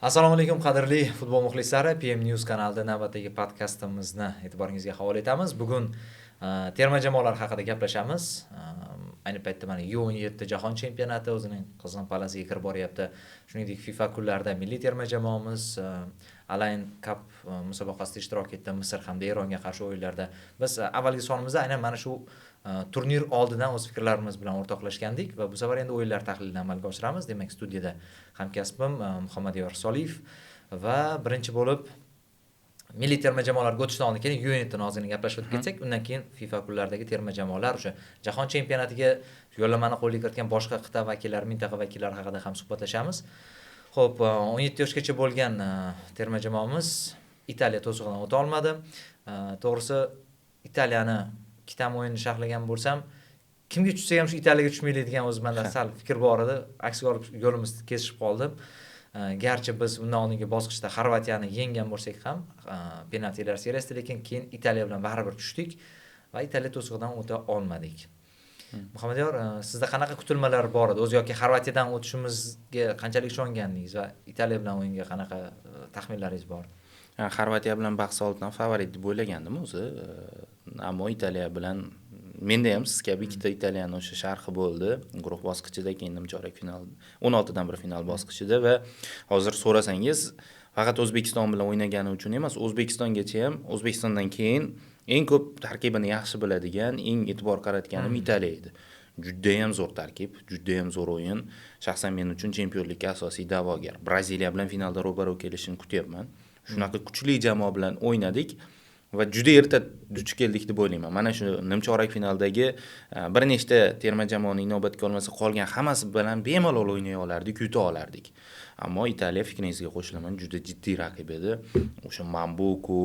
Assalomu alaykum qadrli futbol muxlislari. PM News kanalida navbatdagi podkastimizni e'tiboringizga havola etamiz. Bugun terma jamoalar haqida gaplashamiz. Ayni paytda mana U17 jahon chempionati o'zining qizg'in palasiga kirib boryapti. Shuningdek, FIFA kunlarida milliy terma jamoamiz Align Cup musobaqasida ishtirok etdi. Misr hamda Eronga qarshi o'yinlarda. Biz avvalgi sonimizda aynan mana shu turnir oldidan o'z fikrlarimiz bilan o'rtoqlashgandik va bu safar endi o'yinlar tahlilini amalga oshiramiz. Demak, studiyada hamkasbim Muhammadiyor Soliyev va birinchi bo'lib milliy terma jamoalarga o'tishdan oldin keyin U17 ni ozgina gaplashib o'tib ketsak, undan keyin FIFA kunlaridagi terma jamoalar o'sha jahon chempionatiga yo'llanmani qo'lga kiritgan boshqa qit'a vakillari, mintaqa vakillari haqida ham suhbatlashamiz. Xo'p, 17 yoshgacha bo'lgan terma jamoamiz Italiya to'sig'idan o'ta olmadi. To'g'risi, Italiyani ikkita o'yinni sharhlagan bo'lsam, kimga tushsa ham shu Italiyaga tushmaylik degan o'z menda sal fikr bor edi. Aksiga olib yo'limiz kesishib qoldi. Garchi biz undan oldingi bosqichda Xorvatiyani yenggan bo'lsak ham penaltilar seriyasida, lekin keyin Italiya bilan baribir tushdik va Italiya to'sig'idan o'ta olmadik. Muhammadiyor, sizda qanaqa kutilmalar bor edi? O'zi yoki Xorvatiyadan o'tishimizga qanchalik ishongandingiz va Italiya bilan o'yinga qanaqa taxminlaringiz bor? Xorvatiya bilan bahs oldidan favorit deb o'ylagandim o'zi. Ammo Italiya bilan menda ham siz kabi ikkita Italiyani o'sha sharhi bo'ldi. Guruh bosqichida, keyin nimchorak final, 16 dan bir final bosqichida va hozir so'rasangiz, faqat O'zbekiston bilan o'ynagani uchun emas, O'zbekistongacha ham, O'zbekistondan keyin eng ko'p tarkibini yaxshi biladigan, eng e'tibor qaratganim Italiya edi. Juda ham zo'r tarkib, juda ham zo'r o'yin. Shaxsan men uchun chempionlikka asosiy da'vogar. Braziliya bilan finalda ro'baro kelishini kutyapman. Shunaqa kuchli jamoa bilan o'ynadik va juda erta duch keldik deb o'ylayman. Mana shu nimchorak finaldagi bir nechta terma jamoaning inobatga olmasa qolgan hammasi bilan bemalol o'ynay olardik, yuta olardik. Ammo Italiya, fikringizga qo'shilaman, juda jiddiy raqib edi. O'sha Mambuku,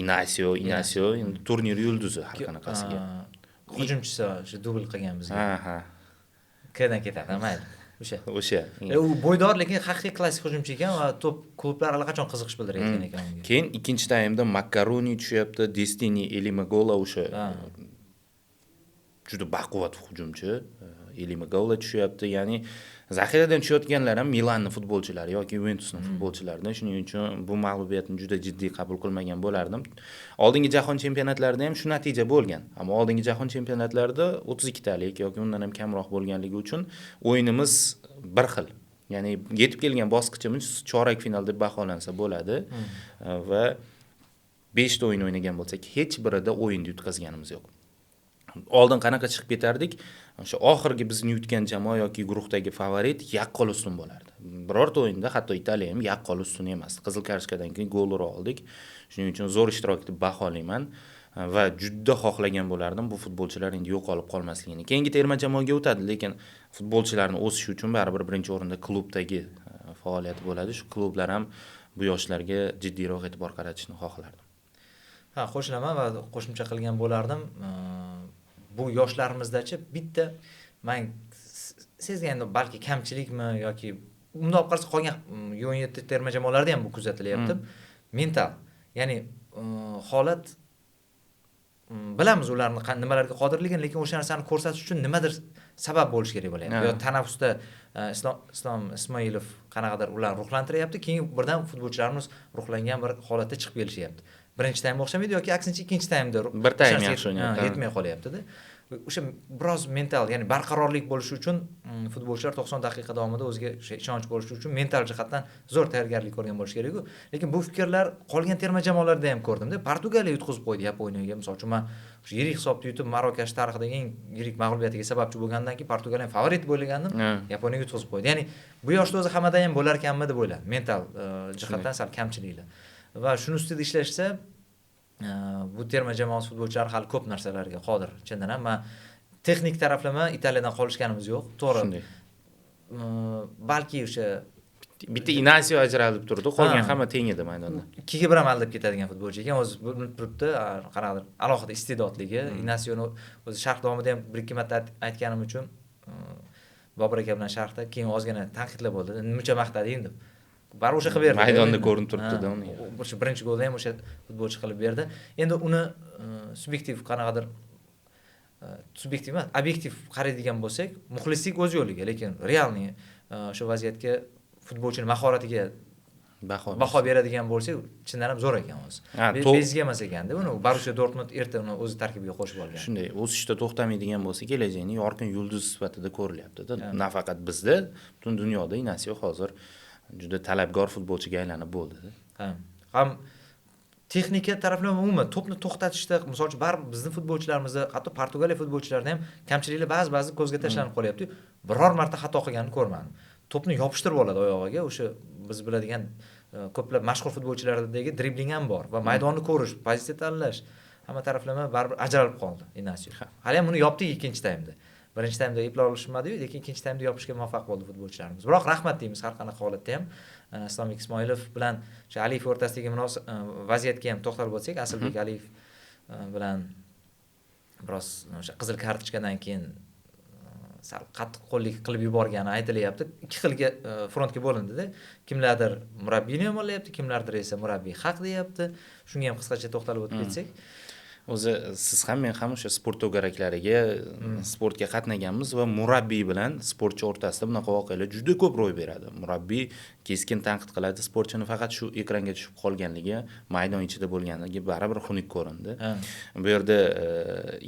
Inacio endi turnir yulduzi har qanaqasiga. Hujumchisi o'sha dubl qilgan bizga. Ha. Qayerdan ketadi, mayli. O'sha. U bo'ydor, lekin haqiqiy klassik hujumchi ekan va top klublar allaqachon qiziqish bildirayotgan ekan unga. Keyin ikkinchi taymda Makaroni tushyapti, Destiny Elimagola o'sha juda baquvvat hujumchi. Elimagola tushyapti, ya'ni zaxiradan tushayotganlar ham Milanning futbolchilari yoki Juventusning futbolchilaridan. Shuning uchun bu mag'lubiyatni juda jiddiy qabul qilmagan bo'lardim. Oldingi jahon chempionatlarida ham shu natija bo'lgan. Ammo oldingi jahon chempionatlarida 32 talik yoki undan ham kamroq bo'lganligi uchun o'yinimiz bir xil. Ya'ni yetib kelgan bosqichimiz chorak final deb baholansa bo'ladi va 5 ta o'yin o'ynagan bo'lsak, hech birida o'yinni yutqazganimiz yo'q. Oldin qanaqa chiqib ketardik? O'sha oxirgi bizni yutgan jamoa yoki guruhdagi favorit yaqqol ustun bo'lardi. Birorta o'yinda hatto Italiya ham yaqqol ustun emas. Qizil kartochkadan keyin gol ura oldik. Shuning uchun zo'r ishtirok deb baholayman va juda xohlagan bo'lardim bu futbolchilar endi yo'qolib qolmasligini. Keyingi terma jamoaga o'tadi, lekin futbolchilarni o'sishi uchun baribir birinchi o'rinda klubdagi faoliyati bo'ladi. Shu klublar ham bu yoshlarga jiddiyroq e'tibor qaratishni xohlardim. Ha, qo'shilaman va qo'shimcha qilgan bo'lardim. Bu yoshlarimizdagi bitta men sezgandim, balki kamchilikmi yoki undoq qarasa qolgan U17 terma jamoalarida ham bu kuzatilyapti. Mental, ya'ni holat bilamiz ularni nimalarga qodirligini, lekin o'sha narsani ko'rsatish uchun nimadir sabab bo'lish kerak bo'layapti. Yo tanaffusda Islom Ismoilov qanaqadir ularni ruhlantiryapti, keyin birdan futbolchilarimiz ruhlangan bir holatda chiqib kelishyapti. Birinchi taymga o'xshamaydi yoki aksincha ikkinchi taymda bir taym yaxshi o'ynayapti. Yetmay qolyapti-da. O'sha biroz mental, ya'ni barqarorlik bo'lishi uchun futbolchilar 90 daqiqa davomida o'ziga ishonch bo'lishi uchun mental jihatdan zo'r tayyorgarlik ko'rgan bo'lish kerak-ku. Lekin bu fikrlar qolgan terma jamoalarda ham ko'rdim-da. Portugaliya yutqizib qo'ydi Yaponiyaga. Misol uchun men o'sha yirik hisobda yutib Marokash tarixidagi eng yirik mag'lubiyatiga sababchi bo'lgandan keyin Portugaliya favorit deb o'ylagandim. Yaponiyaga yutqizib qo'ydi. Ya'ni bu yoshda o'zi hammada ham bo'lar ekanmi deb o'yladim. Mental jihatdan sal kamchiliklar. Va shuni ustida ishlashsa, bu terma jamoa futbolchilari hali ko'p narsalarga qodir. Chindan ham men texnik taraflama Italiyadan qolishganimiz yo'q. To'g'ri. Balki o'sha bitta Inacio ajralib turdi, qolgan hamma teng edi maydonda. Ikkiga bir ham aldab ketadigan futbolchi ekan, o'zi bilib turibdi, qanaqadir alohida iste'dodligi. Inacioni o'zi sharh davomida ham bir ikki marta aytganim uchun Bobur aka bilan sharhda keyin ozgina tanqidlar bo'ldi. Nimacha maqtading deb. Bari o'sha qilib berdi. Maydonda ko'rinib turibdi-da uni. O'sha birinchi golda ham o'sha futbolchi qilib berdi. Endi uni subyektiv qanaqadir subyektiv emas, obyektiv qaraydigan bo'lsak, muxlislik o'z yo'liga, lekin realniy o'sha vaziyatga futbolchining mahoratiga baho beradigan bo'lsak, chindan ham zo'r ekan o'zi. Bezga emas ekanda, uni Borussia Dortmund erta uni o'zi tarkibiga qo'shib olgan. Shunday, o'sishda to'xtamaydigan bo'lsa, kelajakning yorqin yulduz sifatida ko'rilyapti-da. Nafaqat bizda, butun dunyoda Inasio hozir juda talabgor futbolchiga aylanib bo'ldi-da. Ham texnika taraflama umuman to'pni to'xtatishda, masalan, baribir bizning futbolchilarimizda, hatto Portugaliya futbolchilarida ham kamchiliklar ba'zi ko'zga tashlanib qolyapti. Biror marta xato qilganini ko'rmadim. To'pni yopishtirib oladi oyog'iga, o'sha biz biladigan ko'plab mashhur futbolchilardagi dribling ham bor va maydonni ko'rish, pozitsiya tanlash, hamma taraflama baribir ajralib qoldi Inasio. Hali ham uni yopdik ikkinchi taymda. Birinchi taymda eplay olishmadi-yu, lekin ikkinchi taymda yopishga muvaffaq bo'ldi futbolchilarimiz. Biroq rahmat deymiz har qanaqa holatda ham. Islom Ismoilov bilan o'sha Aliyev o'rtasidagi vaziyatga ham to'xtalib o'tsak, Asilbek Aliyev bilan biroz o'sha qizil kartochkadan keyin sal qattiq qo'llik qilib yuborgani aytilyapti. Ikki xilga frontga bo'lindi-da. Kimlardir murabbiyni yomonlayapti, kimlardir esa murabbiy haq deyapti. Shunga ham qisqacha to'xtalib o'tib ketsak. O'zi siz ham men ham o'sha sport to'garaklariga sportga qatnaganmiz va murabbiy bilan sportchi o'rtasida bunaqa voqealar juda ko'p ro'y beradi. Murabbiy keskin tanqid qiladi, sportchini faqat shu ekranga tushib qolganligi, maydon ichida bo'lganligi baribir xunuk ko'rindi. Bu yerda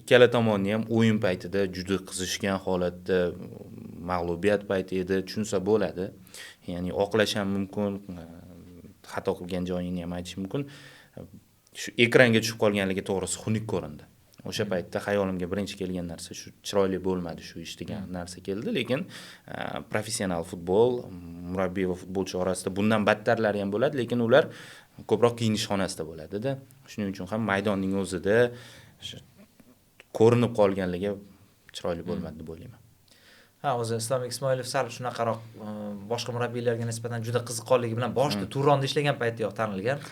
ikkala tomonni ham o'yin paytida juda qizishgan holatda, mag'lubiyat payti edi, tushunsa bo'ladi. Ya'ni oqlash ham mumkin, xato qilgan joyini ham aytish mumkin. Shu ekranga tushib qolganligi to'g'risi xunuk ko'rindi. O'sha paytda xayolimga birinchi kelgan narsa shu chiroyli bo'lmadi shu ish degan narsa keldi, lekin professional futbol, murabbiy va futbolchi orasida bundan battarlari ham bo'ladi, lekin ular ko'proq kiyinish xonasida bo'ladi-da. Shuning uchun ham maydonning o'zida ko'rinib qolganligi chiroyli bo'lmadi deb o'ylayman. O'zi Islom Ismoilov sal shunaqaroq boshqa murabbiylarga nisbatan juda qiziqqonligi bilan boshida Turonda ishlagan paytda tanilgan.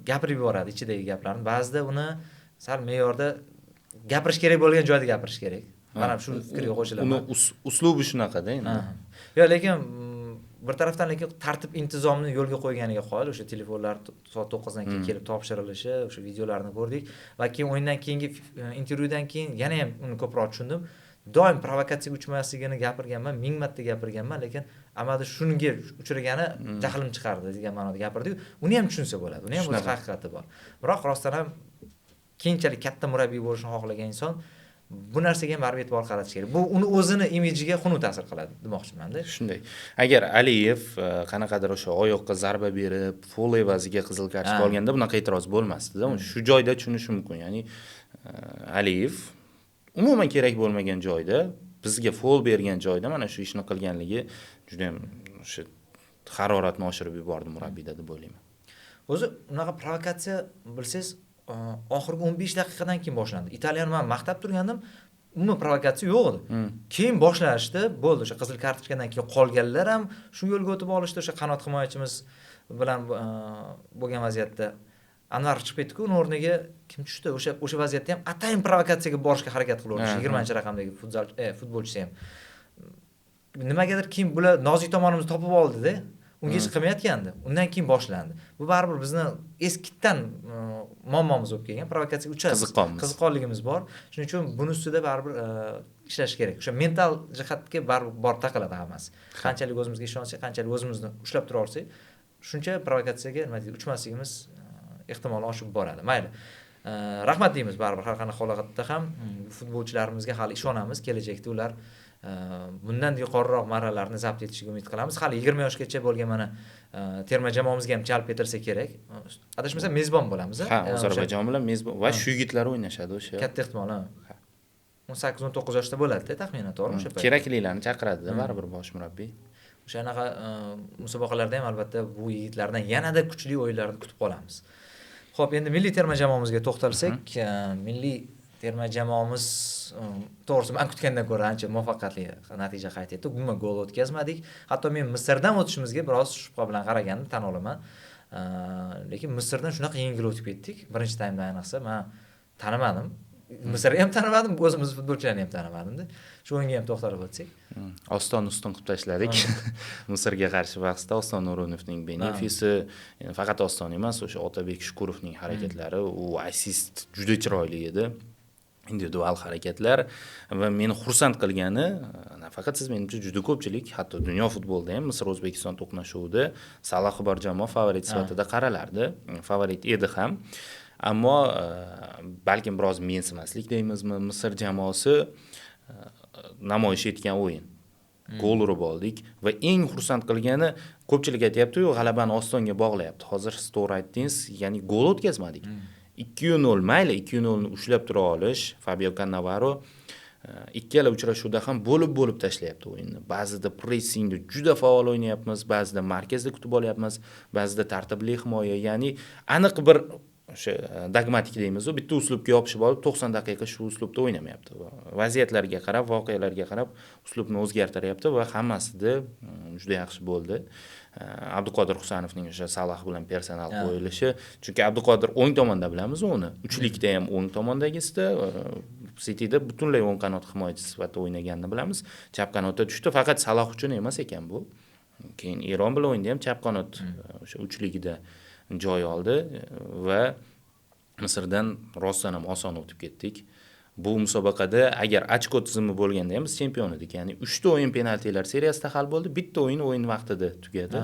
Gapirib yuboradi ichidagi gaplarni. Ba'zida uni sal me'yorda gapirish kerak bo'lgan joyda gapirish kerak. Mana shu fikrga qo'shilaman. Uni uslubi shunaqada endi. Yo'q, lekin bir tarafdan lekin tartib intizomni yo'lga qo'yganiga qoyil, o'sha telefonlar soat 9 dan keyin kelib topshirilishi, o'sha videolarni ko'rdik va keyin o'yindan keyingi intervyudan keyin yana ham uni ko'proq tushundim. Doim provokatsiyaga uchmasligini gapirganman, 1000 marta gapirganman, lekin amalda shunga uchragani jahlim chiqardi degan ma'noda gapirdik. Uni ham tushunsa bo'ladi. Uni ham o'z haqiqati bor. Biroq rostdan ham keyinchalik katta murabbiy bo'lishni xohlagan inson bu narsaga ham baribir e'tibor qaratish kerak. Bu uni o'zini imejiga xunuk ta'sir qiladi demoqchiman-da. Shunday. Agar Aliyev qanaqadir o'sha oyoqqa zarba berib, foul evaziga qizil kartochka olganda bunaqa e'tiroz bo'lmasdi-da. Shu joyda tushunish mumkin. Ya'ni Aliyev umuman kerak bo'lmagan joyda, bizga foul bergan joyda mana shu ishni qilganligi juda ham o'sha haroratni oshirib yubordi murabbiyda deb o'ylayman. O'zi unaqa provokatsiya bilsangiz, oxirgi 15 daqiqadan keyin boshlandi. Italiyani men maqtab turgandim, umuman provokatsiya yo'q edi. Keyin boshlashdi, bo'ldi, o'sha qizil kartochkadan keyin qolganlar ham shu yo'lga o'tib olishdi, o'sha qanot himoyachimiz bilan bo'lgan vaziyatda Anvar chiqib ketdi-ku, uning o'rniga kim tushdi? O'sha vaziyatda ham atayin provokatsiyaga borishga harakat qilaverdi. 20-raqamdagi futbolchisi ham. Nimagadir keyin bular nozik tomonimizni topib oldi-da, unga hech qilmayotgandi. Undan keyin boshlandi. Bu baribir bizni eskidan muammomiz bo'lib kelgan, provokatsiyaga uchamiz. Qiziqqonligimiz bor. Shuning uchun buni ustida baribir ishlash kerak. O'sha mental jihatga baribir bor taqiladi hammasi. Qanchalik o'zimizga ishonsak, qanchalik o'zimizni ushlab tura olsak, shuncha provokatsiyaga nima deydi, uchmasligimiz ehtimol oshib boradi. Mayli. Rahmat deymiz baribir har qanday holatda ham futbolchilarimizga hali ishonamiz, kelajakda ular bundan yuqoriroq marralarni zabt etishiga umid qilamiz. Hali 20 yoshgacha bo'lgan mana terma jamoamizga ham jalb etilsa kerak. Adashmasam mezbon bo'lamiz. Ha, Ozarbayjon bilan mezbon va shu yigitlar o'ynashadi o'sha. Katta ehtimol, ha. 18-19 yoshda bo'ladi-da, taxminan, to'g'rimi o'sha paytda? Keraklilarni chaqiradi-da baribir bosh murabbiy. O'shanaqa musobaqalarda ham albatta bu yigitlardan yanada kuchli o'yinlarni kutib qolamiz. Xo'p, endi milliy terma jamoamizga to'xtalsak, milliy terma jamoamiz to'g'risi men kutgandan ko'ra ancha muvaffaqiyatli natija qayd etdi. Umuman gol o'tkazmadik. Hatto men Misrdan o'tishimizga biroz shubha bilan qaragandim, tan olaman. Lekin Misrdan shunaqa yengil o'tib ketdik. Birinchi taymda ayniqsa men tanimadim. Misrni ham tanimadim, o'zimiz futbolchilarni ham tanimadim-da. Shu o'yinga ham to'xtalib o'tsak. Oston ustun qilib tashladik. Misrga qarshi bahsda Oston Nurunovning benefisi, faqat Oston emas, o'sha Otabek Shukurovning harakatlari, u assist juda chiroyli edi. individual harakatlar va meni xursand qilgani nafaqat siz, menimcha juda ko'pchilik, hatto dunyo futbolida ham Misr O'zbekiston to'qnashuvida Saloh bor jamoa favorit sifatida qaralardi. Favorit edi ham. Ammo balkim biroz mensimaslik deymizmi, Misr jamoasi namoyish etgan o'yin. Gol urib oldik va eng xursand qilgani, ko'pchilik aytayapti-yu, g'alabani Ostonga bog'layapti. Hozir siz to'g'ri aytdingiz, ya'ni gol o'tkazmadik. 2-0 mayli, 2-0 ni ushlab tura olish, Fabio Cannavaro ikkala uchrashuvda ham bo'lib tashlayapti o'yinni. Ba'zida pressingda juda faol o'ynayapmiz, ba'zida markazda kutib olyapmiz, ba'zida tartibli himoya, ya'ni aniq bir o'sha dogmatik deymiz-ku, bitta uslubga yopishib olib 90 daqiqa shu uslubda o'ynamayapti. Vaziyatlarga qarab, voqealarga qarab uslubni o'zgartiryapti va hammasida juda yaxshi bo'ldi. Abduqodir Husanovning o'sha Saloh bilan personal qo'yilishi, chunki Abduqodir o'ng tomonda bilamiz uni, uchlikda ham o'ng tomondagisida, Cityda butunlay o'ng qanot himoyachi sifatida o'ynaganini bilamiz. Chap qanotda tushdi, faqat Saloh uchun emas ekan bu. Keyin Eron bilan o'yinda ham chap qanot o'sha uchligida joy oldi va Misrdan rostdan ham oson o'tib ketdik. Bu musobaqada agar ochko tizimi bo'lganda ham biz chempion edik. Ya'ni 3 ta o'yin penaltilar seriyasida hal bo'ldi, bitta o'yin vaqtida tugadi.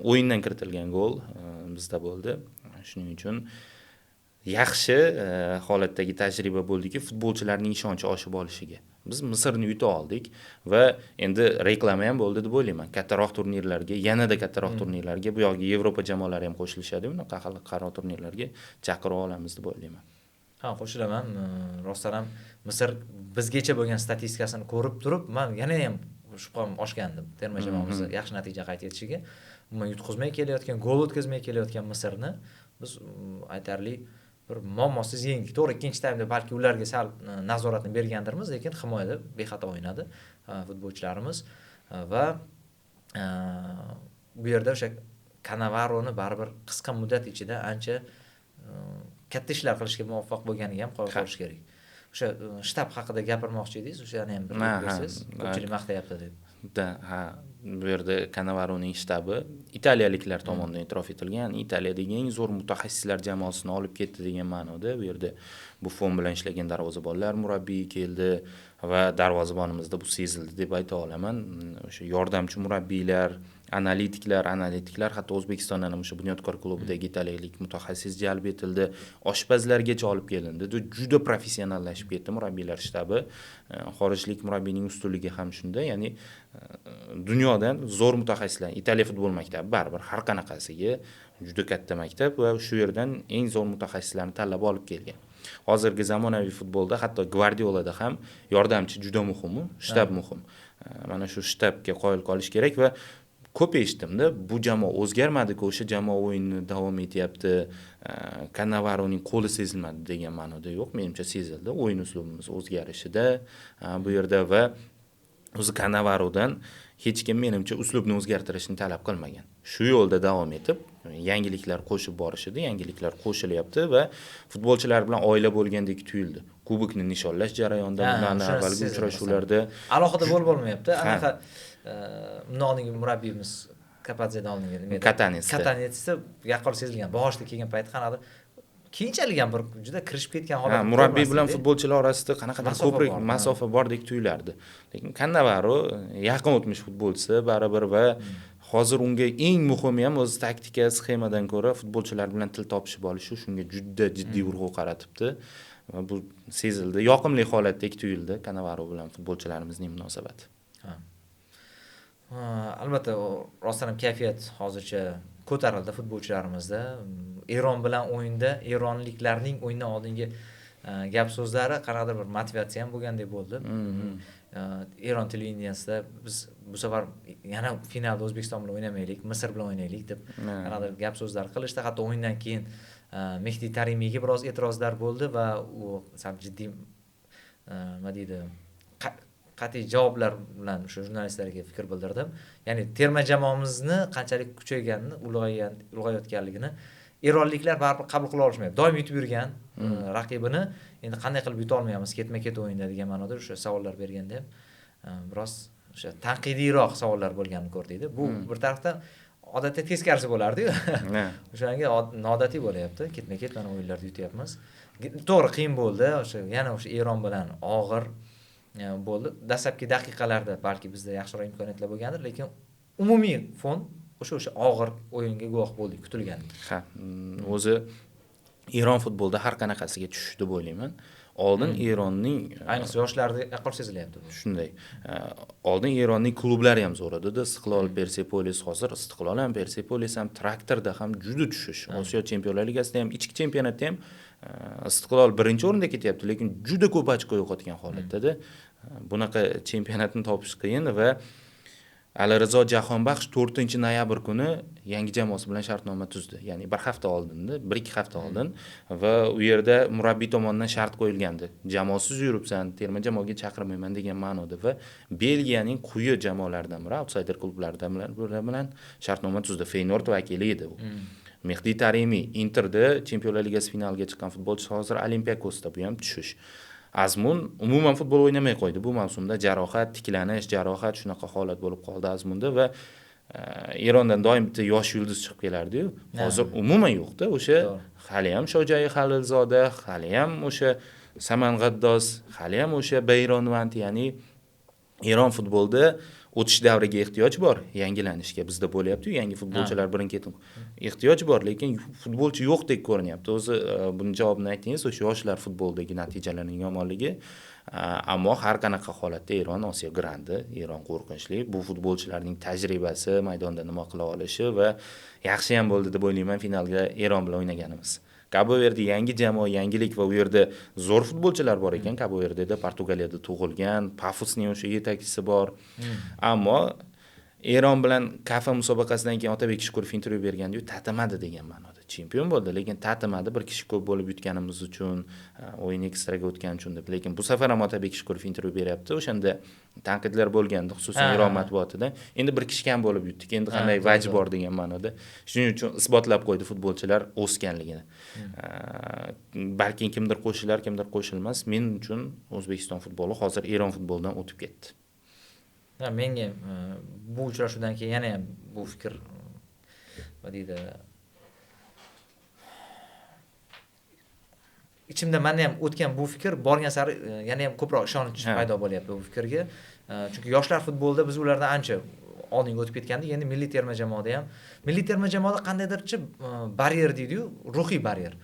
O'yindan kiritilgan gol bizda bo'ldi. Shuning uchun yaxshi holatdagi tajriba bo'ldiki, futbolchilarning ishonchi oshib olishiga. Biz Misrni yuta oldik va endi reklama ham bo'ldi deb o'ylayman. Kattaroq turnirlarga, yanada kattaroq turnirlarga, bu yoqga Yevropa jamoalari ham qo'shilishadi, bunaqa xalqaro turnirlarga chaqirib olamiz deb o'ylayman. Ha, qo'shilaman. Rostdan ham Misr bizgacha bo'lgan statistikasini ko'rib turib, men yana ham shubham oshgandim. Terma jamoamiz yaxshi natija qayd etishiga, umuman yutqizmay kelayotgan, gol o'tkazmay kelayotgan Misrni biz aytarli bir muammosiz yengdik. To'g'ri, ikkinchi taymda balki ularga sal nazoratni bergandirmiz, lekin himoyada bexato o'ynadi futbolchilarimiz va bu yerda o'sha Cannavaroni baribir qisqa muddat ichida ancha katta ishlar qilishga muvaffaq bo'lganiga ham qo'yib qo'yish kerak. O'sha shtab haqida gapirmoqchi edingiz, o'shani ham bir bersiz. Ko'pchilik maqtayapti deb. Ha, bu yerda Cannavaroning shtabi italiyaliklar tomonidan e'tirof etilgan, Italiyadagi eng zo'r mutaxassislar jamoasini olib ketdi degan ma'noda. Bu yerda Buffon bilan ishlagan darvozabonlar murabbiyi keldi va darvozabonimizda bu sezildi deb ayta olaman. O'sha yordamchi murabbiylar, analitiklar hatto O'zbekistondan ham o'sha Bunyodkor klubidagi italiyalik mutaxassis jalb etildi, oshpazlargacha olib kelindi. Juda professionallashib ketdi murabbiylar shtabi. Xorijlik murabbiyning ustunligi ham shunda, ya'ni dunyodan zo'r mutaxassislar, Italiya futbol maktabi baribir har qanaqasiga juda katta maktab va shu yerdan eng zo'r mutaxassislarni tanlab olib kelgan. Hozirgi zamonaviy futbolda hatto Guardiolada ham yordamchi juda muhim, shtab muhim. Mana shu shtabga qoyil qolish kerak va ko'p eshitdimda, bu jamoa o'zgarmadi-ku, o'sha jamoa o'yinni davom etyapti, Cannavaroning qo'li sezilmadi degan ma'noda yo'q, menimcha sezildi. O'yin uslubimiz o'zgarishida bu yerda va o'zi Cannavarodan hech kim menimcha uslubni o'zgartirishni talab qilmagan. Shu yo'lda davom etib, yangiliklar qo'shib borishdi, yangiliklar qo'shilyapti va futbolchilar bilan oila bo'lgandek tuyuldi. Kubokni nishonlash jarayonida, bundan avvalgi uchrashuvlarda alohida bo'lmayapti. Anaqa Mnoning murabbiyimiz Kapadzeda olingan. Katanetsda yaqqol sezilgan. Boshida kelgan payt qanaqa keyinchalik ham bir juda kirishib ketgan holat. Murabbiy bilan futbolchilar orasida qanaqadir ko'proq masofa bordek tuyulardi. Lekin Cannavaro yaqin o'tmish futbolchisi baribir va hozir unga eng muhimi ham o'z taktika, sxemadan ko'ra futbolchilar bilan til topishib olishi, shunga juda jiddiy urg'u qaratibdi. Va bu sezildi. Yoqimli holatdek tuyuldi Cannavaro bilan futbolchilarimizning munosabati. Albatta, rostdan ham kayfiyat hozircha ko'tarildi futbolchilarimizda. Eron bilan o'yinda eronliklarning o'yindan oldingi gap so'zlari qanaqadir bir motivatsiya ham bo'lgandek bo'ldi. Eron televideniyasida biz bu safar yana finalda O'zbekiston bilan o'ynamaylik, Misr bilan o'ynaylik deb qanaqadir gap so'zlar qilishdi. Hatto o'yindan keyin Mehdi Tarimiyga biroz e'tirozlar bo'ldi va u sal jiddiy nima deydi, qat'iy javoblar bilan o'sha jurnalistlarga fikr bildirdim. Ya'ni terma jamoamizni qanchalik kuchayganini, ulg'ayotganligini eronliklar baribir qabul qila olishmayapti. Doim yutib yurgan raqibini endi qanday qilib yuta olmayapmiz ketma-ket o'yinda degan ma'noda o'sha savollar berganda biroz o'sha tanqidiyroq savollar bo'lganini ko'rdik. Bu bir tarafdan odatda teskarisi bo'lardi-yu. Ha. O'shanga noodatiy bo'layapti. Ketma-ket mana o'yinlarda yutyapmiz. To'g'ri qiyin bo'ldi. Yana o'sha Eron bilan og'ir bo'ldi. Dastlabki daqiqalarda balki bizda yaxshiroq imkoniyatlar bo'lgandir, lekin umumiy fon o'sha og'ir o'yinga guvoh bo'ldik, kutilgan. Ha, o'zi Eron futbolda har qanaqasiga tushish deb o'ylayman. Oldin Eronning ayniqsa yoshlarda yaqqol sezilyapti bu. Shunday. Oldin Eronning klublari ham zo'r edi. Istiqlol, Persepolis, hozir Istiqlol ham, Persepolis ham, Traktorda ham juda tushish. Osiyo Chempionlar Ligasida ham, ichki chempionatda ham Istiqlol birinchi o'rinda ketyapti, lekin juda ko'p ochko yo'qotgan holatda. Bunaqa chempionatni topish qiyin va Alirizo Jahonbaxsh 4-noyabr kuni yangi jamoasi bilan shartnoma tuzdi. Ya'ni 1 hafta oldinda, 1-2 hafta oldin va u yerda murabbiy tomonidan shart qo'yilgandi. Jamoasiz yuribsan, terma jamoaga chaqirmayman degan ma'noda va Belgiyaning quyi jamoalaridan biri, outsider klublaridan bilan shartnoma tuzdi. Feyenoord vakili edi u. Mehdi Taremi Interda Chempionlar Ligasi finaliga chiqqan futbolchi, hozir Olympiakosda, bu ham tushish. Azmun umuman futbol o'ynamay qo'ydi bu mavsumda, jarohat, tiklanish, jarohat shunaqa holat bo'lib qoldi Azmunda va Erondan doim bitta yosh yulduz chiqib kelardi-yu. Hozir umuman yo'q-da, o'sha hali ham Shojayi Halilzoda, hali ham o'sha Saman G'addos, hali ham o'sha Bayronvand, ya'ni Eron futbolda o'tish davriga ehtiyoj bor, yangilanishga. Bizda bo'lyapti-yu, yangi futbolchilar birin-ketin. Ehtiyoj bor, lekin futbolchi yo'qdek ko'rinyapti. O'zi buni javobini aytdingiz, o'sha yoshlar futboldagi natijalarning yomonligi. Ammo har qanaqa holatda Eron Osiyo grandi, Eron qo'rqinchli. Bu futbolchilarning tajribasi, maydonda nima qila olishi va yaxshi ham bo'ldi deb o'ylayman finalga Eron bilan o'ynaganimiz. Cabo Verde yangi jamoa, yangilik va u yerda zo'r futbolchilar bor ekan. Cabo Verdeda, Portugaliyada tug'ilgan, Pafosning o'sha yetakchisi bor. Ammo Eron bilan Kafa musobaqasidan keyin Otabek Shukurov intervyu berganda, tatimadi degan ma'noda. Chempion bo'ldi, lekin tatimadi, bir kishi ko'p bo'lib yutganimiz uchun, o'yin ekstraga o'tgani uchun deb. Lekin bu safar ham Otabek Shukurov intervyu beryapti. O'shanda tanqidlar bo'lgandi, xususan Eron matbuotida. Endi bir kishi kam bo'lib yutdik, endi qanday vaj bor degan ma'noda. Shuning uchun isbotlab qo'ydi futbolchilar o'sganligini. Balki kimdir qo'shilar, kimdir qo'shilmas. Men uchun O'zbekiston futboli hozir Eron futbolidan o'tib ketdi. Menga bu uchrashuvdan keyin yana ham bu fikr nima deydi, ichimda menda ham o'tgan bu fikr borgan sari yana ham ko'proq ishonch paydo bo'lyapti bu fikrga. Chunki yoshlar futbolida biz ulardan ancha oldinga o'tib ketgandik. Endi milliy terma jamoada qandaydirchi baryer deydi-yu, ruhiy baryer,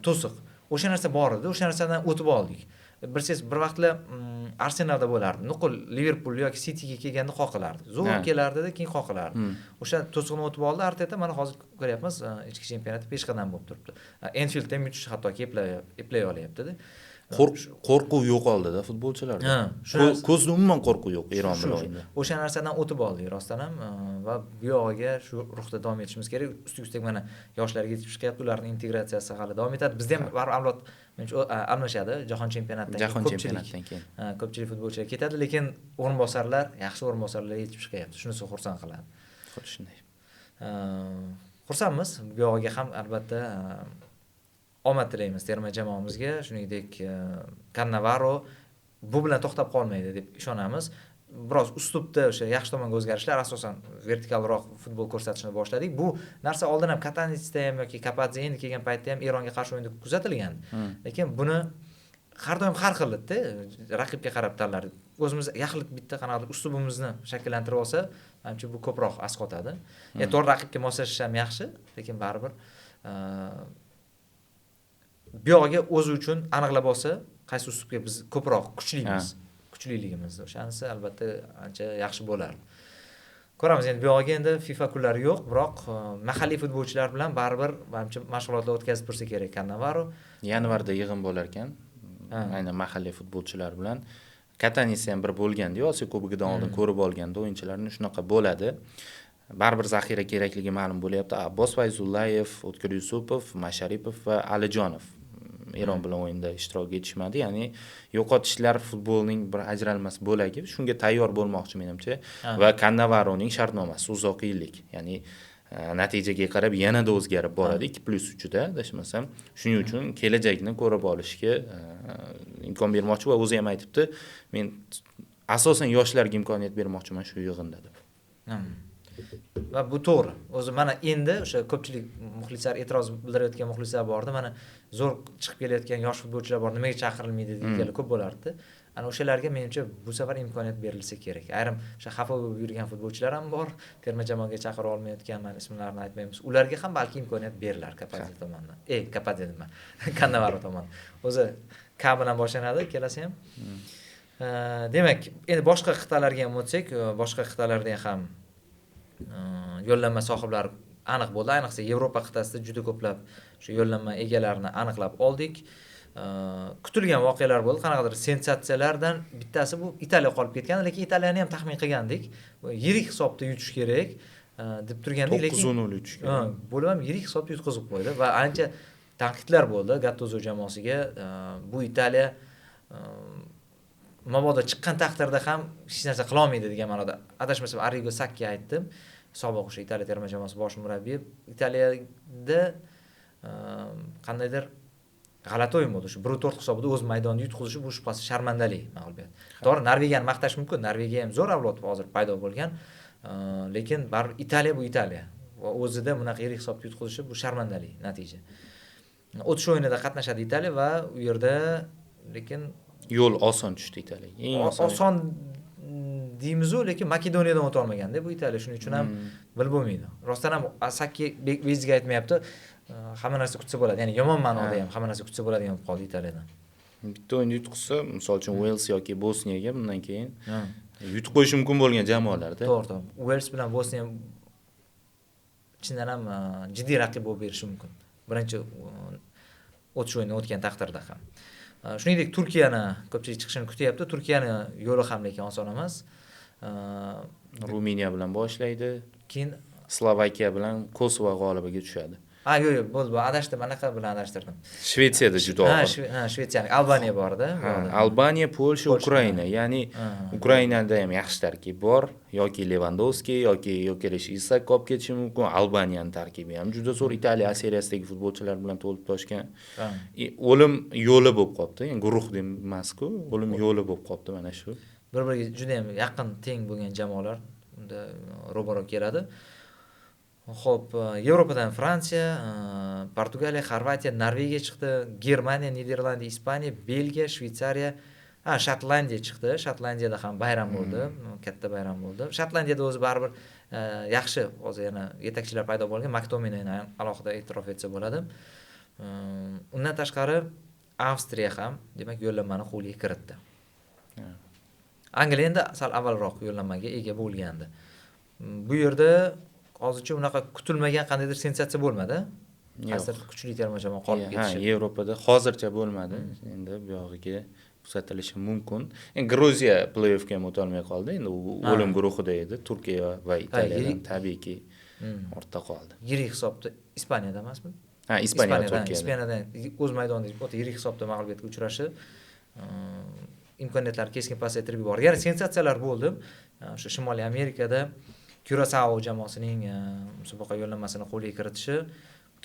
to'siq. O'sha narsa bor edi, o'sha narsadan o'tib oldik. Bilsangiz, bir vaqtlar Arsenalda bo'lardi. Nuqul Liverpool yoki Cityga kelganda qoqilardi. Zo'r kelardi-da, keyin qoqilardi. O'sha to'siqni o'tib oldi. Arteta mana hozir ko'ryapmiz, ichki chempionatda peshqadam bo'lib turibdi. Enfieldda ham yutish hattoki eplay olyapti-da. Qo'rquv yo'qoldi-da futbolchilarda. Ko'zda umuman qo'rquv yo'q Eron bilan o'yinda. O'sha narsadan o'tib oldik rostdan ham va bu yog'iga shu ruhda davom etishimiz kerak. Ustik mana yoshlarga yetib chiqyapti, ularning integratsiyasi hali davom etadi. Bizda ham baribir avlod almashadi jahon chempionatidan keyin. Ko'pchilik futbolchilar ketadi, lekin o'rinbosarlar, yaxshi o'rinbosarlar yetib chiqyapti. Shunisi xursand qiladi. Xuddi shunday. Xursandmiz. Bu yog'iga ham albatta omad tilaymiz terma jamoamizga, shuningdek Cannavaro bu bilan to'xtab qolmaydi deb ishonamiz. Biroz uslubda o'sha yaxshi tomonga o'zgarishlar, asosan vertikalroq futbol ko'rsatishni boshladik. Bu narsa oldin ham Katanisda ham yoki Kapadze endi kelgan paytda ham Eronga qarshi o'yinda kuzatilgan. Lekin buni har doim har xilda raqibga qarab tanlardik. O'zimiz yaxlit bitta qanaqadir uslubimizni shakllantirib olsa, menimcha bu ko'proq asqotadi. To'g'ri raqibga moslashish ham yaxshi, lekin baribir bu yog'iga o'zi uchun aniqlab olsa, qaysi uslubga biz ko'proq kuchliligimiz, o'shanisi albatta ancha yaxshi bo'lardi. Ko'ramiz, endi bu yog'iga endi FIFA kunlari yo'q, biroq mahalliy futbolchilar bilan baribir menimcha mashg'ulotlar o'tkazib tursa kerak Cannavaro. Yanvarda yig'in bo'lar ekan. Aynan mahalliy futbolchilar bilan. Katanis ham bir bo'lgandi, Osiyo Kubogidan oldin ko'rib olganda o'yinchilarni shunaqa bo'ladi. Baribir zaxira kerakligi ma'lum bo'lyapti. Abbos Fayzullayev, O'tkir Yusupov, Masharipov va Alijonov Eron bilan o'yinda ishtirok etishmadi. Ya'ni yo'qotishlar futbolning bir ajralmas bo'lagi. Shunga tayyor bo'lmoqchi menimcha. Va Cannavaroning shartnomasi uzoq yillik. Ya'ni natijaga qarab yanada o'zgarib boradi 2+3 da adashmasam. Shuning uchun kelajakni ko'rib olishga imkon bermoqchi va o'zi ham aytibdi, men asosan yoshlarga imkoniyat bermoqchiman shu yig'inda deb. Va bu to'g'ri. O'zi mana endi o'sha ko'pchilik muxlislar e'tiroz bildirayotgan muxlislar bordi. Mana zo'r chiqib kelayotgan yosh futbolchilar bor, nimaga chaqirilmaydi deganlar ko'p bo'lardi. Ana o'shalarga menimcha bu safar imkoniyat berilsa kerak. Ayrim o'sha xafa bo'lib yurgan futbolchilar ham bor, terma jamoaga chaqira olmayotgan, mana ismlarini aytmaymiz. Ularga ham balki imkoniyat berilar Kapadze tomonidan. Kapadze dedim men. Kannavaro tomonidan. O'zi K bilan boshlanadi, kelasi ham. Demak, endi boshqa qit'alarga ham o'tsak, boshqa qit'alarda ham yo'llanma sohiblari aniq bo'ldi. Ayniqsa Yevropa qit'asida juda ko'plab shu yo'llanma egalarini aniqlab oldik. Kutilgan voqealar bo'ldi. Qanaqadir sensatsiyalardan bittasi bu Italiya qolib ketgan, lekin Italiyani ham taxmin qilgandik. Yirik hisobda yutish kerak deb turgandik, lekin 9-0 yutish kerak. Bo'lib ham yirik hisobda yutqazib qo'ydi va ancha tanqidlar bo'ldi Gattuso jamoasiga. Bu Italiya mabodo chiqqan taqdirda ham hech narsa qila olmaydi degan ma'noda. Adashmasam Arrigo Sacchi aytdim. Sobiq o'sha Italiya terma jamoasi bosh murabbiyi. Italiyada qandaydir g'alati o'yin bo'ldi. Shu 1-4 hisobida o'z maydonida yutqizishi bu shubhasiz sharmandalik mag'lubiyat. To'g'ri, Norvegiyani maqtash mumkin. Norvegiya ham zo'r avlod hozir paydo bo'lgan. Lekin baribir Italiya bu Italiya. Va o'zida bunaqa yirik hisobda yutqizishi bu sharmandalik natija. O'tish o'yinida qatnashadi Italiya va u yerda lekin yo'l oson tushdi Italiyaga. Eng oson deymiz-ku, lekin Makedoniyadan o'ta olmaganda bu Italiya, shuning uchun ham bilib bo'lmaydi. Rostdan ham Sacchi Bezga aytmayapti, hamma narsa kutsa bo'ladi. Ya'ni yomon ma'noda ham hamma narsa kutsa bo'ladigan bo'lib qoldi Italiyadan. Bitta o'yin yutqizsa, misol uchun Wales yoki Bosniyaga bundan keyin yutib qo'yish mumkin bo'lgan jamoalarda. To'g'ri. Wales bilan Bosniya chindan ham jiddiy raqib bo'lib berishi mumkin. Birinchi o'tish o'yini o'tgan taqdirda ham. Shuningdek, Turkiyani ko'pchilik chiqishini kutyapti. Turkiyani yo'li ham lekin oson emas. Ruminiya bilan boshlaydi. Keyin Slovakiya bilan Kosovo g'olibiga tushadi. Yo'q, bo'ldi, adashdim, anaqa bilan adashtirdim. Shvetsiyada juda og'ir. Shvetsiyani, Albaniya borda. Albaniya, Polsha, Ukraina. Ya'ni Ukrainada ham yaxshi tarkib bor, yoki Lewandowski yoki Yokeresh Isak qolib ketishi mumkin. Albaniyaning tarkibi ham juda zo'r, Italiya seriyasidagi futbolchilar bilan to'lib toshgan. O'lim yo'li bo'lib qoldi. Ya'ni guruh emas-ku, o'lim yo'li bo'lib qoldi mana shu. Bir-biriga juda ham yaqin teng bo'lgan jamoalar unda ro'baro keladi. Xo'p, Yevropadan Fransiya, Portugaliya, Xorvatiya, Norvegiya chiqdi, Germaniya, Niderlandiya, Ispaniya, Belgiya, Shveysariya, Shotlandiya chiqdi. Shotlandiyada ham bayram bo'ldi, katta bayram bo'ldi. Shotlandiyada o'zi baribir yaxshi, hozir yana yetakchilar paydo bo'lgan, McTominayni alohida e'tirof etsa bo'ladi. Undan tashqari Avstriya ham, demak, yo'llanmani qo'lga kiritdi. Angliya endi sal avvalroq yo'llanmaga ega bo'lgandi. Bu yerda hozircha unaqa kutilmagan qandaydir sensatsiya bo'lmadi. Asr kuchli terma jamoa qolib ketishi. Yevropada hozircha bo'lmadi. Endi bu yog'iga uzatilishi mumkin. Gruziya play-offga ham o'ta olmay qoldi. Endi u o'lim guruhida edi. Turkiya va Italiyadan tabiiyki ortda qoldi. Yirik hisobda Ispaniyada emasmi? Ispaniyadan o'z maydonida o'ta yirik hisobda mag'lubiyatga uchrashi imkoniyatlarni keskin pasaytirib yubordi. Yana sensatsiyalar bo'ldi. O'sha Shimoliy Amerikada Curacao jamoasining musobaqa yo'llanmasini qo'lga kiritishi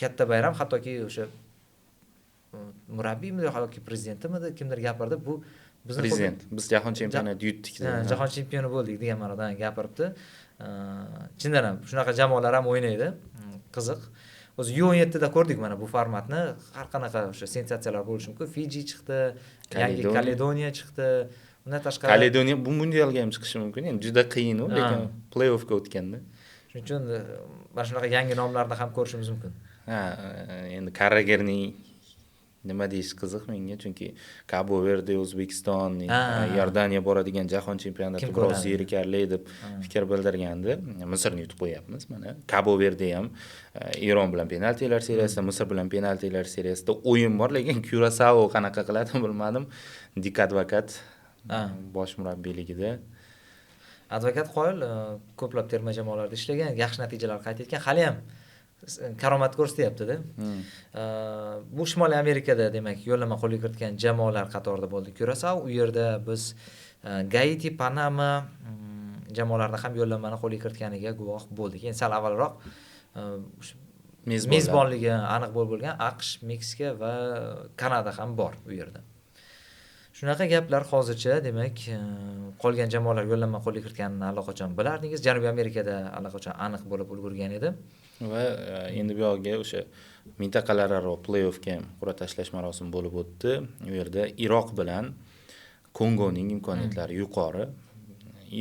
katta bayram, hattoki o'sha murabbiymi yoki prezidentimi kimdir gapirdi, bu bizning prezident biz jahon chempionatida yutdik dedi. Jahon chempioni bo'ldik degan ma'noda gapiribdi. Chindan ham shunaqa jamoalar ham o'ynaydi. Qiziq. O'zi U17 da ko'rdik mana bu formatni. Har qanaqa o'sha sensatsiyalar bo'lishi mumkin. Fiji chiqdi, yangi Kaledoniya chiqdi. Undan tashqari Kaledoniya bu mundialga ham chiqishi mumkin. Endi juda qiyin u, lekin play-offga o'tganda. Shuning uchun mana shunaqa yangi nomlarni ham ko'rishimiz mumkin. Endi Karragerning nima deyish qiziq menga, chunki Cabo Verde, O'zbekiston, Iordaniya boradigan jahon chempionati biroz zerikarli deb fikr bildirgandi. Misrni yutib qo'yapmiz. Mana Cabo Verde ham Eron bilan penaltilar seriyasida, Misr bilan penaltilar seriyasida o'yin bor, lekin Curacao qanaqa qiladi bilmadim. Dik Advokat bosh murabbiyligida. Advokat qoyil ko'plab terma jamoalarda ishlagan, yaxshi natijalar qayd etgan, hali ham karomat ko'rsatyapti-da. Bu Shimoliy Amerikada demak yo'llanma qo'lga kiritgan jamoalar qatorida bo'ldi Curacao. U yerda biz Gaiti, Panama jamoalarida ham yo'llanmani qo'lga kiritganiga guvoh bo'ldik. Endi sal avvalroq mezbonligi aniq bo'lgan AQSh, Meksika va Kanada ham bor u yerda. Shunaqa gaplar hozircha, demak, qolgan jamoalar yo'llanma qo'lga kiritganini allaqachon bilardingiz. Janubiy Amerikada allaqachon aniq bo'lib ulgurgan edi. Va endi bu yoqga o'sha mintaqalararo play-offga ham qur'a tashlash marosimi bo'lib o'tdi. U yerda Iroq bilan Kongoning imkoniyatlari yuqori.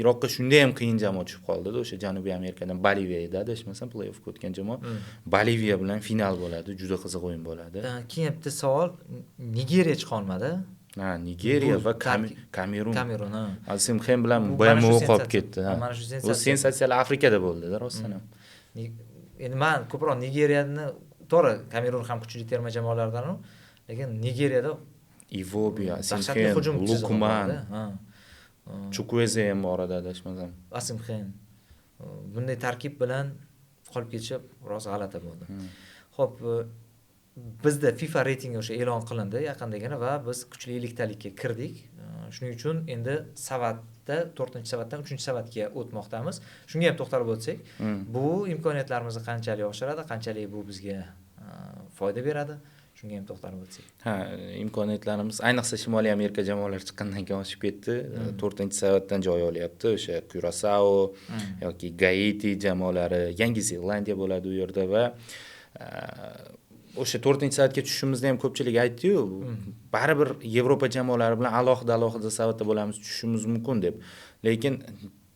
Iroqqa shunday ham qiyin jamoa tushib qoldi-da, o'sha Janubiy Amerikadan Boliviya edi, adashmasam play-offga o'tgan jamoa. Boliviya bilan final bo'ladi, juda qiziq o'yin bo'ladi. Keyin bitta savol, Nigeriya chiqa olmadi. Nigeriya va Kamerun. Kamerun. Alsimxem bilan BMO qolib ketdi. Mana shu Bu sensatsiyalar Afrikada bo'ldi-da, rostdan ham. Endi men ko'proq Nigeriyani, to'g'ri, Kamerun ham kuchli terma jamoalardan, lekin Nigeriyada Iwobi, Alsimxem, Lukman, Chukwueze ham bor edi, adashmasam. Alsimxem. Bunday tarkib bilan qolib ketishi biroz g'alati bo'ldi. Xo'p, bizda FIFA reytingi o'sha e'lon qilindi yaqindagina va biz kuchli 50talikka kirdik. Shuning uchun endi savatda 4-savatdan 3-savatga o'tmoqdamiz. Shunga ham to'xtalib o'tsak, bu imkoniyatlarimizni qanchalik oshiradi, qanchalik bu bizga foyda beradi, shunga ham to'xtalib o'tsak. Imkoniyatlarimiz ayniqsa Shimoliy Amerika jamoalari chiqqandan keyin oshib ketdi. 4-savatdan joy olyapti. O'sha Curaçao yoki Gaiti jamoalari, Yangi Zelandiya bo'ladi u yerda va o'sha 4-savatga tushishimizni ham ko'pchilik aytdi-yu, baribir Yevropa jamoalari bilan alohida savatda bo'lamiz, tushishimiz mumkin deb. Lekin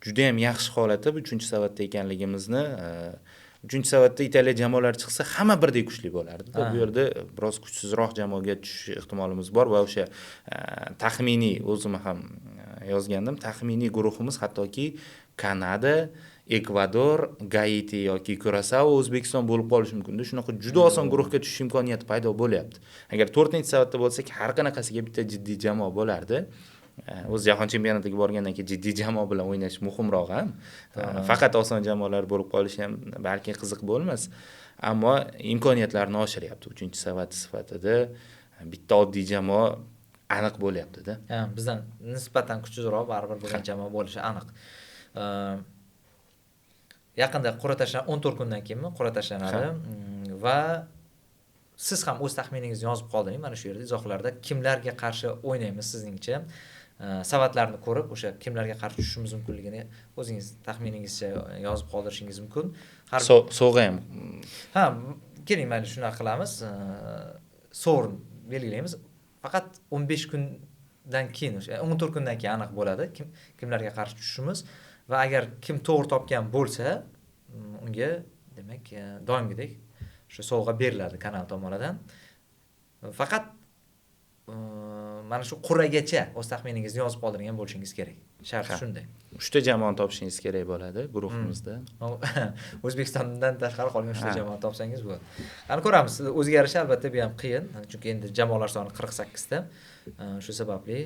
juda ham yaxshi holatda 3-savatda ekanligimizni, 3-savatda Italiya jamoalari chiqsa, hamma birdek kuchli bo'lardi. Bu yerda biroz kuchsizroq jamoaga tushish ehtimolimiz bor va o'sha taxminiy, o'zim ham yozgandim, taxminiy guruhimiz hattoki Kanada, Ekvador, Gaiti yoki Curaçao, O'zbekiston bo'lib qolishi mumkin. Shunaqa juda oson guruhga tushish imkoniyati paydo bo'lyapti. Agar 4-savatda bo'lsak, har qanaqasiga bitta jiddiy jamoa bo'lardi. O'z jahon chempionatiga borgandan keyin jiddiy jamoa bilan o'ynash muhimroq ham. Faqat oson jamoalar bo'lib qolishi ham balki qiziq bo'lmas, ammo imkoniyatlarni oshiryapti. 3-savat sifatida bitta oddiy jamoa aniq bo'lyapti-da. Bizdan nisbatan kuchsizroq baribir bo'lgan jamoa bo'lishi aniq. Yaqinda qur'a tashlanadi, 14 kundan keyinmi qur'a tashlanadi va siz ham o'z taxminingizni yozib qoldingiz mana shu yerda izohlarda. Kimlarga qarshi o'ynaymiz sizningcha? Savatlarni ko'rib, o'sha kimlarga qarshi tushishimiz mumkinligini o'zingiz taxminingizcha yozib qoldirishingiz mumkin. Sovg'a ham. Keling, mana shuni qilamiz. Sovrin belgilaymiz. Faqat 15 kundan keyin, o'sha 14 kundan keyin aniq bo'ladi kimlarga qarshi tushishimiz. Va agar kim to'g'ri topgan bo'lsa, unga demak doimgidek shu sovg'a beriladi kanal tomonidan. Faqat mana shu qur'agacha o'z taxminingizni yozib qoldirgan bo'lishingiz kerak. Shart shunday. 3ta jamoani topishingiz kerak bo'ladi guruhimizda. O'zbekistondan tashqari qolgan 3ta jamoani topsangiz bo'ladi. Qani ko'ramiz. O'zgarishi albatta bu ham qiyin, chunki endi jamoalar soni 48 ta. Shu sababli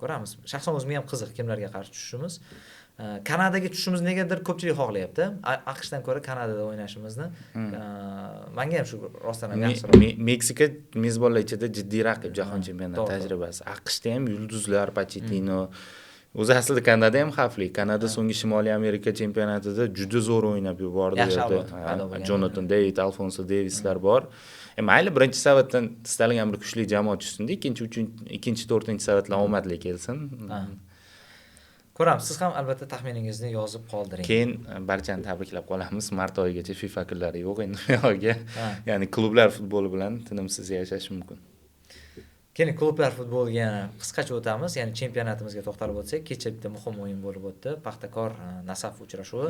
ko'ramiz. Shaxsan o'zimga ham qiziq kimlarga qarshi tushishimiz. Kanadaga tushishimiz negadir ko'pchilik xohlayapti. AQShdan ko'ra Kanadada o'ynashimizni. Menga ham shu rostdan ham yaxshiroq. Meksika mezbonlar ichida jiddiy raqib jahon chempionati tajribasi. AQShda ham yulduzlar, Pochettino. O'zi aslida Kanada ham xavfli. Kanada so'nggi Shimoliy Amerika chempionatida juda zo'r o'ynab yubordi. Jonathan David, Alfonso Davislar bor. Mayli birinchi savatdan istalgan bir kuchli jamoa tushsin-da, ikkinchi 4-savatlar omadli kelsin. Ko'ramiz. Siz ham albatta taxminingizni yozib qoldiring. Keyin barchani tabriklab qolamiz. Mart oyigacha FIFA kunlari yo'q endi bu yoqqa. Ya'ni klublar futboli bilan tinimsiz yashash mumkin. Keling, klublar futboliga qisqacha o'tamiz. Ya'ni chempionatimizga to'xtalib o'tsak, kecha bitta muhim o'yin bo'lib o'tdi. Paxtakor Nasaf uchrashuvi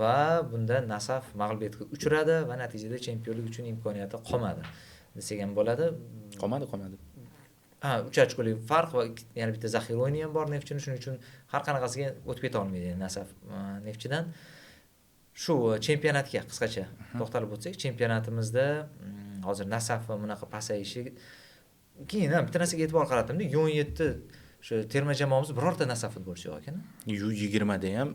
va bunda Nasaf mag'lubiyatga uchradi va natijada chempionlik uchun imkoniyati qolmadi desak ham bo'ladi. Qolmadi. 3 ochkolik farq va yana bitta zaxira o'yini ham bor Neftchining, shuning uchun har qanaqasiga o'tib keta olmaydi Nasaf Neftchidan. Shu chempionatga qisqacha to'xtalib o'tsak, chempionatimizda hozir Nasaf va bunaqa pasayishi keyin ham bitta narsaga e'tibor qaratdim-da, 17 shu terma jamoamiz birorta Nasaf futbolchi yo'q ekan. 20 da ham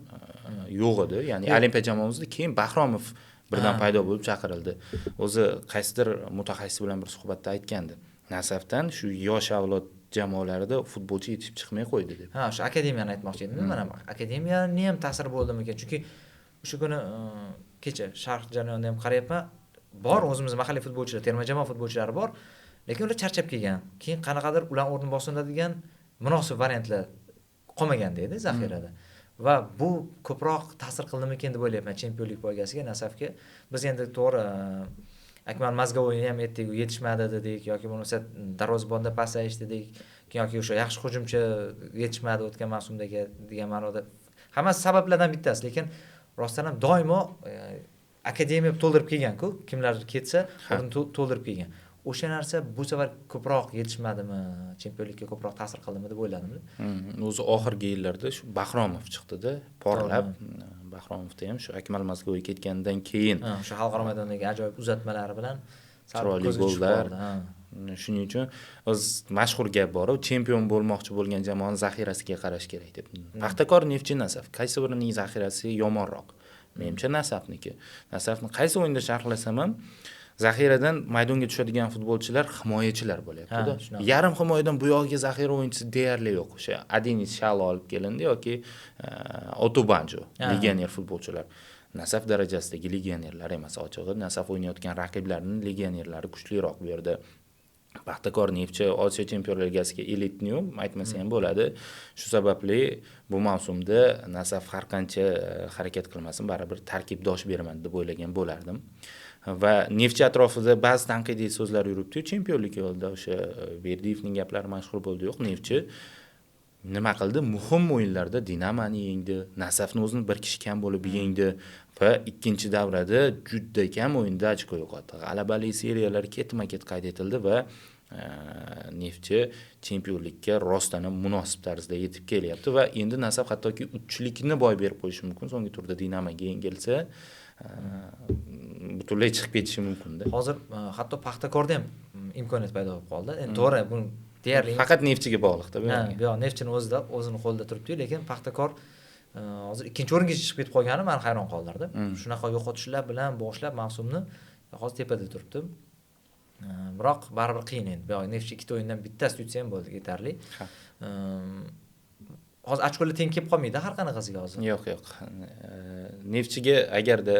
yo'q edi. Ya'ni Olimpiya jamoamizda keyin Bahromov birdan paydo bo'lib chaqirildi. O'zi qaysidir mutaxassis bilan bir suhbatda aytgandi. Nasafdan shu yosh avlod jamoalarida futbolchi yetishib chiqmay qo'ydi deb. Shu akademiyani aytmoqchi edim. Mana akademiyani ham ta'siri bo'ldimikan? Chunki o'sha kuni kecha sharh jarayonida ham qarayapman. Bor o'zimiz mahalliy futbolchilar, terma jamoa futbolchilari bor, lekin ular charchab kelgan. Keyin qanaqadir ular o'rni bosiladigan munosib variantlar qolmaganda edi zaxirada. Va bu ko'proq ta'sir qildimikin deb o'ylayapman chempionlik poygasiga Nasafga. Biz endi to'g'ri Akmal Mazgovoyni ham aytdik, yetishmadi dedik yoki bo'lmasa darvozabonda pasayish dedik yoki o'sha yaxshi hujumchi yetishmadi o'tgan mavsumdagi degan ma'noda. Hammasi sabablardan bittasi, lekin rostdan ham doimo akademiya to'ldirib kelgan-ku, kimlar ketsa, o'rni to'ldirib kelgan. O'sha narsa bu safar ko'proq yetishmadimi, chempionlikka ko'proq ta'sir qildimi deb o'yladim. O'zi oxirgi yillarda shu Bahromov chiqdi-da, porlab. Bahromovda ham shu Akmal Mazgovoy ketgandan keyin o'sha xalqaro maydondagi ajoyib uzatmalari bilan chiroyli gollar. Shuning uchun o'z mashhur gap bor, chempion bo'lmoqchi bo'lgan jamoaning zaxirasiga qarash kerak deb. Paxtakor, Neftchi, Nasaf qaysi birining zaxirasi yomonroq? Menimcha Nasafniki. Nasafni qaysi o'yinda sharhlasam ham zaxiradan maydonga tushadigan futbolchilar himoyachilar bo'lyapti-da. Yarim himoyadan bu yoqqa zaxira o'yinchisi deyarli yo'q. O'sha Adenis Shalo olib kelindi yoki Otobanjo, legioner futbolchilar. Nasaf darajasidagi legionerlar emas ochig'i. Nasaf o'ynayotgan raqiblarning legionerlari kuchliroq bu yerda. Paxtakor, Neftchi Osiyo Chempionlar Ligasiga elitni-yu aytmasa ham bo'ladi. Shu sababli bu mavsumda Nasaf har qancha harakat qilmasin, baribir tarkibdosh beraman deb o'ylagan bo'lardim. Va Neftchi atrofida ba'zi tanqidiy so'zlar yuribdi, chempionlik yo'lida o'sha Berdiyevning gaplari mashhur bo'ldi. Yo'q, Neftchi nima qildi? Muhim o'yinlarda Dinamoni yengdi, Nasafni o'zini bir kishi kam bo'lib yengdi va ikkinchi davrada juda kam o'yinda ochko yo'qotdi. G'alabali seriyalar ketma-ket qayd etildi va Neftchi chempionlikka rostdan ham munosib tarzda yetib kelyapti va endi Nasaf hattoki 3-likni boy berib qo'yishi mumkin. So'nggi turda Dinamoga yengilsa butunlay chiqib ketishi mumkin-da. Hozir hatto Paxtakorda ham imkoniyat paydo bo'lib qoldi. Endi to'g'ri, bu deyarli faqat Neftchiga bog'liq-da bu. Yo'q, Neftchini o'zini qo'lida turibdi, lekin Paxtakor hozir ikkinchi o'ringa chiqib ketib qolgani men hayron qoldirdi. Shunaqa yo'qotishlar bilan boshlab mavsumni hozir tepada turibdi. Biroq baribir qiyin endi. Bu Neftchi ikkita o'yindan bittasini yutsa ham bo'ldi, yetarli. Hozir ochkolar teng kelib qolmaydi har qanaqasiga hozir. Yo'q. Neftchiga agarda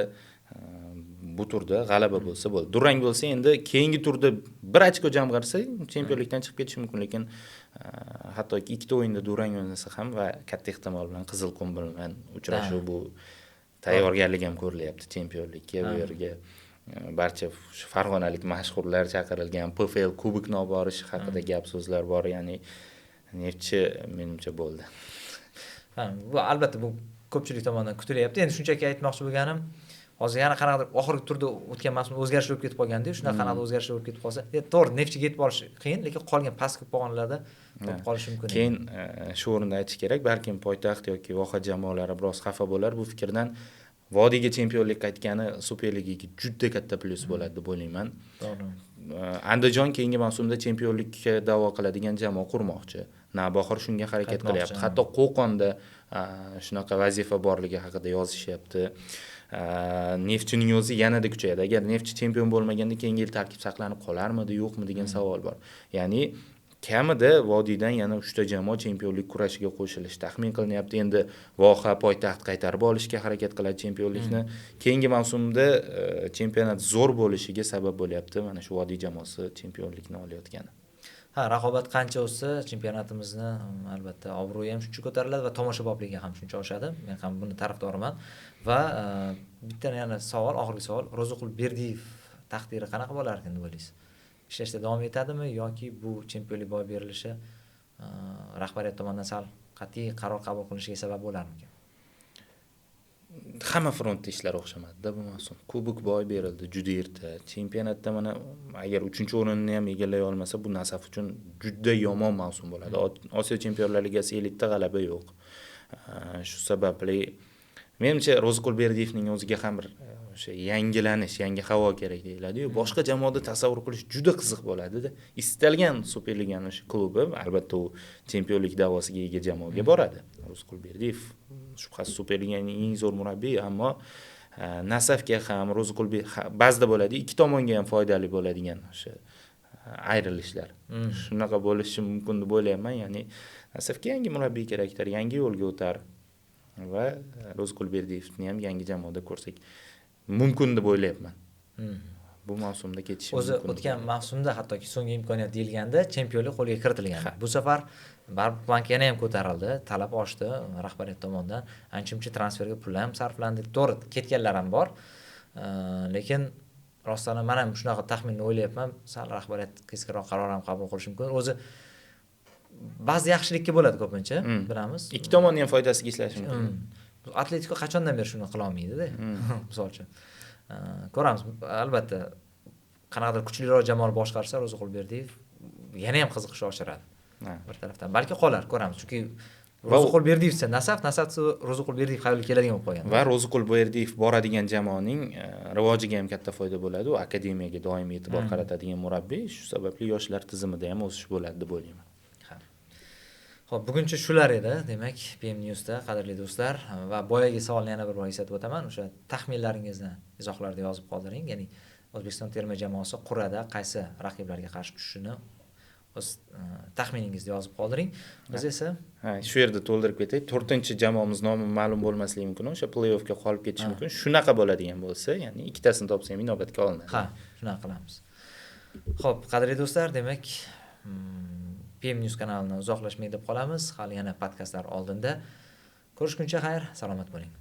bu turda g'alaba bo'lsa bo'ldi. Durang bo'lsa endi keyingi turda bir ochko jamg'arsa chempionlikdan chiqib ketishi mumkin, lekin hattoki ikkita o'yinda durang o'ynasa ham va katta ehtimol bilan Qizil Qo'mbil bilan uchrashuv bu tayyorgarlik ham ko'rilyapti chempionlikka. Bu yerga barcha farg'onalik mashhurlar chaqirilgan, PFL kubokni olib borish haqida gap so'zlar bor, ya'ni Neftchi menimcha bo'ldi. Bu albatta bu ko'pchilik tomonidan kutilyapti. Endi shunchaki aytmoqchi bo'lganim, hozir yana qanaqadir oxirgi turda o'tgan mavsumda o'zgarishlar bo'lib ketib qolganda, shunaqa qanaqadir o'zgarishlar bo'lib ketib qolsa, to'g'ri Neftchiga yetib borish qiyin, lekin qolgan pastki pog'onlarda bo'lib qolishi mumkin. Keyin shu o'rinda aytish kerak, balkim poytaxt yoki voha jamoalari biroz xafa bo'lar bu fikrdan. Vodiyga chempionlik qaytgani Superligaga juda katta plyus bo'ladi deb o'ylayman. To'g'ri. Andijon keyingi mavsumda chempionlikka da'vo qiladigan jamoa qurmoqchi. Navbahor shunga harakat qilyapti. Hatto Qo'qonda shunaqa vazifa borligi haqida yozishyapti. Neftchining o'zi yanada kuchayadi. Agar Neftchi chempion bo'lmaganda keyingi yil tarkib saqlanib qolarmidi, yo'qmi degan savol bor. Ya'ni kamida Vodiydan yana 3 ta jamoa chempionlik kurashiga qo'shilishi taxmin qilinyapti. Endi voha poytaxt qaytarib olishga harakat qiladi chempionlikni. Keyingi mavsumda chempionat zo'r bo'lishiga sabab bo'lyapti mana shu Vodiy jamoasi chempionlikni olayotgani. Raqobat qancha o'ssa, chempionatimizni albatta obro'yi ham shuncha ko'tariladi va tomoshabobligi ham shuncha oshadi. Men ham buni tarafdoriman. Va bitta yana savol, oxirgi savol, Ro'ziqul Berdiyev taqdiri qanaqa bo'lar ekan deb o'ylaysiz? Ishlashda davom etadimi yoki bu chempionlik boy berilishi rahbariyat tomonidan sal qat'iy qaror qabul qilishiga sabab bo'larmikan? Hamma frontda ishlar o'xshamadi-da bu mavsum. Kubok boy berildi juda erta. Chempionatda mana agar 3-o'rinni ham egallay olmasa, bu Nasaf uchun juda yomon mavsum bo'ladi. Osiyo Chempionlar Ligasi elitda g'alaba yo'q. Shu sababli menimcha Ro'ziqul Berdiyevning o'ziga ham bir o'sha yangilanish, yangi havo kerak deyiladi-yu. Boshqa jamoada tasavvur qilish juda qiziq bo'ladi-da. Istalgan Superliganing o'sha klubi, albatta u chempionlik da'vosiga ega jamoaga boradi. Ro'ziqul Berdiyev shubhasiz Superliganing eng zo'r murabbiyi, ammo Nasafga ham Ro'ziqul ba'zida bo'ladi, ikki tomonga ham foydali bo'ladigan o'sha ayrilishlar. Shunaqa bo'lishi mumkin deb o'ylayman. Ya'ni Nasafga yangi murabbiy kerakdir, yangi yo'lga o'tar va Ro'ziqul Berdiyevni ham yangi jamoada ko'rsak mumkin deb o'ylayapman. Bu mavsumda ketishi mumkin. O'zi o'tgan mavsumda hattoki so'nggi imkoniyat deyilganda chempionlik qo'lga kiritilgan. Bu safar baribir bank yana ham ko'tarildi, talab oshdi rahbariyat tomonidan. Ancha-muncha transferga pul ham sarflandi. To'g'ri, ketganlar ham bor. Lekin rostdan men ham shunaqa taxminni o'ylayapman. Sal rahbariyat keskinroq qaror ham qabul qilishi mumkin. O'zi ba'zi yaxshilikka bo'ladi ko'pincha, bilamiz. Ikki tomonni ham foydasiga ishlashi mumkin. Atletico qachondan beri shuni qila olmaydi-da. Misol uchun. Ko'ramiz. Albatta qanaqadir kuchliroq jamoani boshqarsa Ro'ziqulberdiyev yana ham qiziqish oshiradi. Bir tarafdan balki qolar, ko'ramiz. Chunki Ro'ziqulberdiyevsa Nasaf Ro'ziqulberdiyev qabul keladigan bo'lib qolgan. Va Ro'ziqulberdiyev boradigan jamoaning rivojiga ham katta foyda bo'ladi. U akademiyaga doimiy e'tibor qaratadigan murabbiy, shu sababli yoshlar tizimida ham o'sish bo'ladi deb o'ylayman. Xo'p, buguncha shular edi. Demak, PM Newsda qadrli do'stlar va boyagi savolni yana bir bor eslatib o'taman. O'sha taxminlaringizni izohlarda yozib qoldiring. Ya'ni O'zbekiston terma jamoasi qur'ada qaysi raqiblarga qarshi tushishini o'z taxminingizni yozib qoldiring. Biz esa shu yerda to'ldirib ketay. 4-jamoamiz nomi ma'lum bo'lmasligi mumkin, o'sha play-offga qolib ketishi mumkin. Shunaqa bo'ladigan bo'lsa, ya'ni ikkitasini topsa ham inobatga olinadi. Ha, shunaqa qilamiz. Xo'p, qadrli do'stlar, demak, PM News kanalidan uzoqlashmay deb qolamiz. Hali yana podkastlar oldinda. Ko'rishguncha xayr, salomat bo'ling.